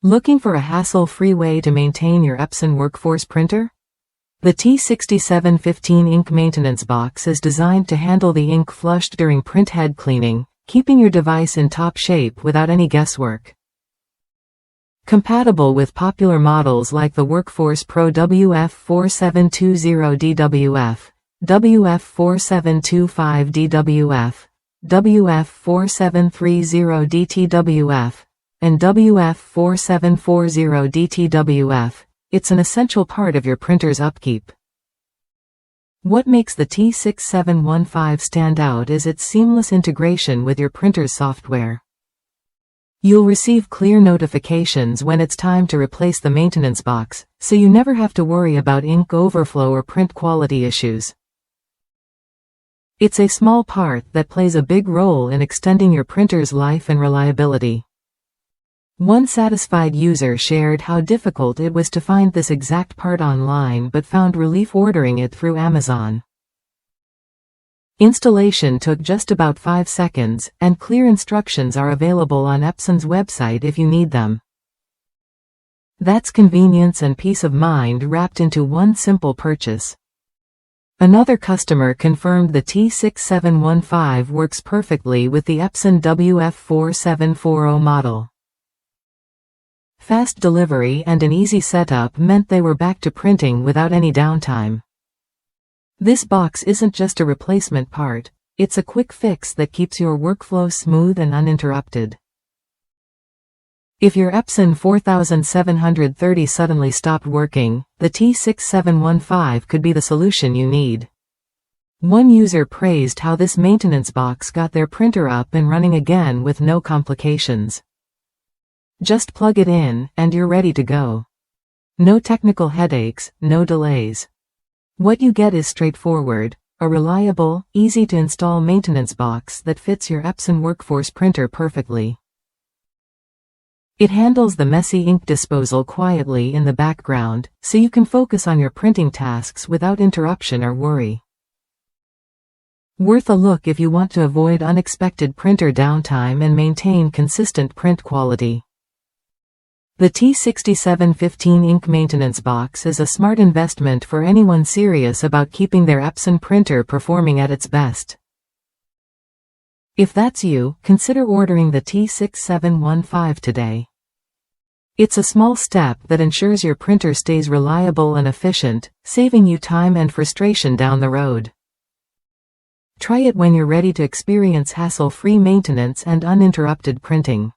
Looking for a hassle-free way to maintain your Epson Workforce printer? The T6715 ink maintenance box is designed to handle the ink flushed during print head cleaning, keeping your device in top shape without any guesswork. Compatible with popular models like the Workforce Pro WF4720DWF, WF4725DWF, WF4730DTWF, and WF4740DTWF, it's an essential part of your printer's upkeep. What makes the T6715 stand out is its seamless integration with your printer's software. You'll receive clear notifications when it's time to replace the maintenance box, so you never have to worry about ink overflow or print quality issues. It's a small part that plays a big role in extending your printer's life and reliability. One satisfied user shared how difficult it was to find this exact part online but found relief ordering it through Amazon. Installation took just about 5 seconds, and clear instructions are available on Epson's website if you need them. That's convenience and peace of mind wrapped into one simple purchase. Another customer confirmed the T6715 works perfectly with the Epson WF4740 model. Fast delivery and an easy setup meant they were back to printing without any downtime. This box isn't just a replacement part, it's a quick fix that keeps your workflow smooth and uninterrupted. If your Epson 4730 suddenly stopped working, the T6715 could be the solution you need. One user praised how this maintenance box got their printer up and running again with no complications. Just plug it in, and you're ready to go. No technical headaches, no delays. What you get is straightforward, a reliable, easy-to-install maintenance box that fits your Epson Workforce printer perfectly. It handles the messy ink disposal quietly in the background, so you can focus on your printing tasks without interruption or worry. Worth a look if you want to avoid unexpected printer downtime and maintain consistent print quality. The T6715 ink maintenance box is a smart investment for anyone serious about keeping their Epson printer performing at its best. If that's you, consider ordering the T6715 today. It's a small step that ensures your printer stays reliable and efficient, saving you time and frustration down the road. Try it when you're ready to experience hassle-free maintenance and uninterrupted printing.